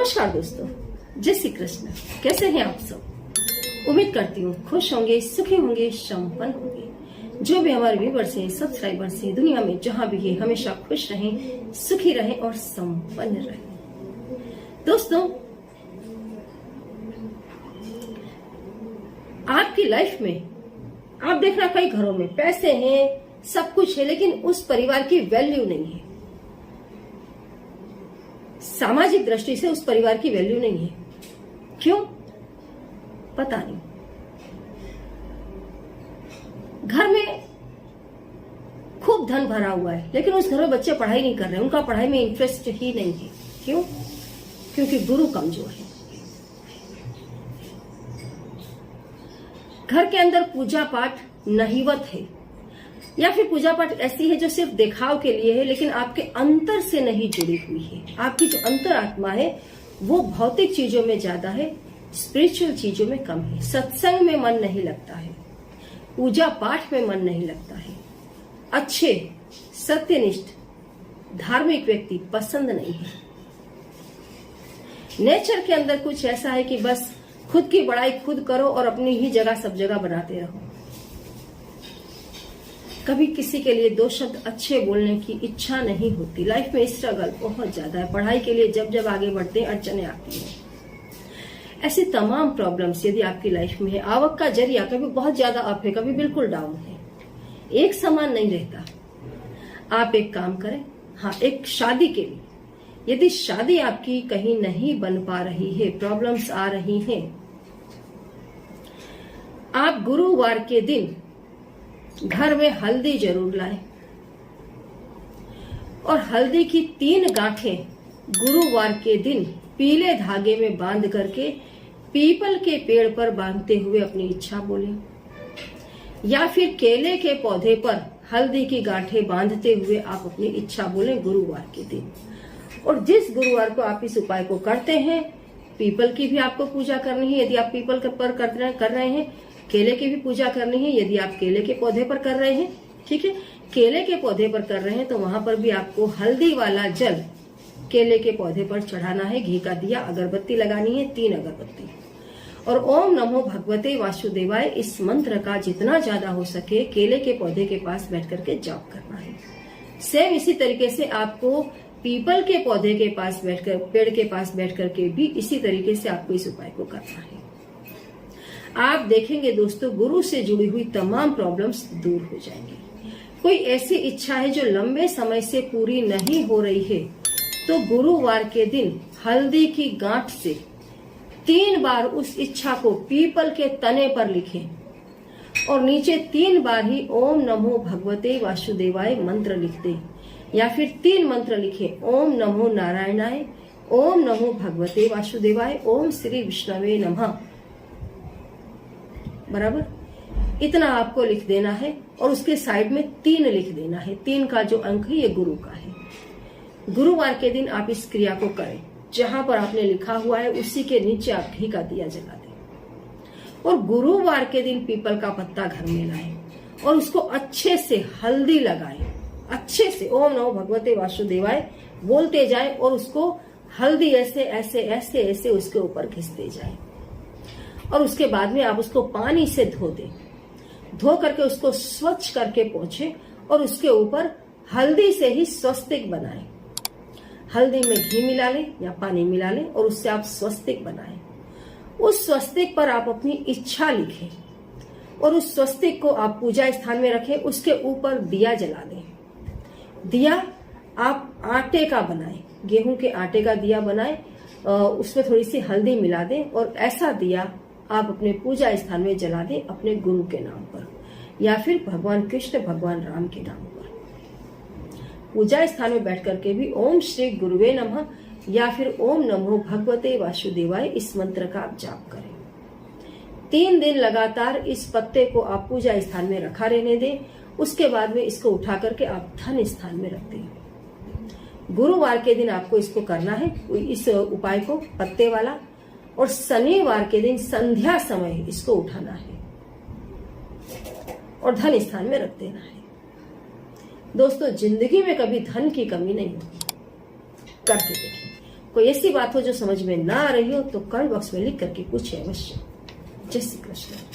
नमस्कार दोस्तों, जय श्री कृष्ण। कैसे हैं आप सब? उम्मीद करती हूँ खुश होंगे, सुखी होंगे, संपन्न होंगे। जो भी हमारे व्यूअर्स हैं, सब्सक्राइबर्स हैं, दुनिया में जहां भी है हमेशा खुश रहें, सुखी रहें और संपन्न रहें। दोस्तों, आपकी लाइफ में आप देखना कई घरों में पैसे हैं, सब कुछ है, लेकिन उस परिवार की वैल्यू नहीं है। सामाजिक दृष्टि से उस परिवार की वैल्यू नहीं है। क्यों? पता नहीं। घर में खूब धन भरा हुआ है, लेकिन उस घर में बच्चे पढ़ाई नहीं कर रहे, उनका पढ़ाई में इंटरेस्ट ही नहीं है। क्यों? क्योंकि गुरु कमजोर है। घर के अंदर पूजा पाठ नहीवत है, या फिर पूजा पाठ ऐसी है जो सिर्फ दिखाव के लिए है, लेकिन आपके अंतर से नहीं जुड़ी हुई है। आपकी जो अंतर आत्मा है वो भौतिक चीजों में ज्यादा है, स्पिरिचुअल चीजों में कम है। सत्संग में मन नहीं लगता है, पूजा पाठ में मन नहीं लगता है। अच्छे सत्यनिष्ठ धार्मिक व्यक्ति पसंद नहीं है। नेचर के अंदर कुछ ऐसा है कि बस खुद की बड़ाई खुद करो और अपनी ही जगह सब जगह बनाते रहो। कभी किसी के लिए दो शब्द अच्छे बोलने की इच्छा नहीं होती। लाइफ में स्ट्रगल बहुत ज्यादा है। पढ़ाई के लिए जब जब आगे बढ़ते हैं अड़चने आती हैं। ऐसी तमाम प्रॉब्लम्स यदि आपकी लाइफ में है, आवक का जरिया कभी बहुत ज्यादा अप है, कभी बिल्कुल डाउन है, एक समान नहीं रहता। आप एक काम करें, हाँ, एक शादी के लिए यदि शादी आपकी कहीं नहीं बन पा रही है, प्रॉब्लम्स आ रही हैं, आप गुरुवार के दिन घर में हल्दी जरूर लाएं और हल्दी की 3 गांठें गुरुवार के दिन पीले धागे में बांध करके पीपल के पेड़ पर बांधते हुए अपनी इच्छा बोलें, या फिर केले के पौधे पर हल्दी की गांठें बांधते हुए आप अपनी इच्छा बोलें गुरुवार के दिन। और जिस गुरुवार को आप इस उपाय को करते हैं, पीपल की भी आपको पूजा करनी है यदि आप पीपल पर कर रहे हैं, केले की भी पूजा करनी है यदि आप केले के पौधे पर कर रहे हैं। ठीक है, केले के पौधे पर कर रहे हैं तो वहां पर भी आपको हल्दी वाला जल केले के पौधे पर चढ़ाना है, घी का दिया, अगरबत्ती लगानी है, 3 अगरबत्ती, और ओम नमो भगवते वासुदेवाय इस मंत्र का जितना ज्यादा हो सके केले के पौधे के पास बैठ करके जाप करना है। सेम इसी तरीके से आपको पीपल के पौधे के पास बैठकर, पेड़ के पास बैठ करके भी इसी तरीके से आपको इस उपाय को करना है। आप देखेंगे दोस्तों, गुरु से जुड़ी हुई तमाम प्रॉब्लम्स दूर हो जाएंगी। कोई ऐसी इच्छा है जो लंबे समय से पूरी नहीं हो रही है, तो गुरुवार के दिन हल्दी की गांठ से 3 बार उस इच्छा को पीपल के तने पर लिखें और नीचे 3 बार ही ओम नमो भगवते वासुदेवाय मंत्र लिख दें, या फिर 3 मंत्र लिखें, ओम नमो नारायणाय, ओम नमो भगवते वासुदेवाय, ओम श्री विष्णवे नमः। बराबर इतना आपको लिख देना है और उसके साइड में 3 लिख देना है। 3 का जो अंक है ये गुरु का है। गुरुवार के दिन आप इस क्रिया को करें। जहां पर आपने लिखा हुआ है उसी के नीचे आप घी का दिया जला दें और गुरुवार के दिन पीपल का पत्ता घर में लाएं और उसको अच्छे से हल्दी लगाएं, अच्छे से ओम नमो भगवते वासुदेवाय बोलते जाएं और उसको हल्दी ऐसे ऐसे ऐसे ऐसे उसके ऊपर घिसते जाएं। और उसके बाद में आप उसको पानी से धो दें, धो करके उसको स्वच्छ करके पोंछें और उसके ऊपर हल्दी से ही स्वस्तिक बनाएं। हल्दी में घी मिला लें या पानी मिला लें और उससे आप स्वस्तिक बनाएं। उस स्वस्तिक पर आप अपनी इच्छा लिखें और उस स्वस्तिक को आप पूजा स्थान में रखें। उसके ऊपर दिया जला दें। दिया आप आटे का बनाएं, गेहूं के आटे का दिया बनाएं, उसमें थोड़ी सी हल्दी मिला दें और ऐसा दिया आप अपने पूजा स्थान में जला दें अपने गुरु के नाम पर या फिर भगवान कृष्ण, भगवान राम के नाम पर। पूजा स्थान में बैठ करके भी ओम श्री गुरुवे नमः या फिर ओम नमो भगवते वासुदेवाय इस मंत्र का आप जाप करें। 3 दिन लगातार इस पत्ते को आप पूजा स्थान में रखा रहने दें। उसके बाद में इसको उठा करके आप धन स्थान में रख दें। गुरुवार के दिन आपको इसको करना है, इस उपाय को, पत्ते वाला, और शनिवार के दिन संध्या समय इसको उठाना है और धन स्थान में रख देना है। दोस्तों, जिंदगी में कभी धन की कमी नहीं होगी। करके देखिए। कोई ऐसी बात हो जो समझ में ना आ रही हो तो कमेंट बॉक्स में लिख करके पूछे अवश्य। जय श्री कृष्ण।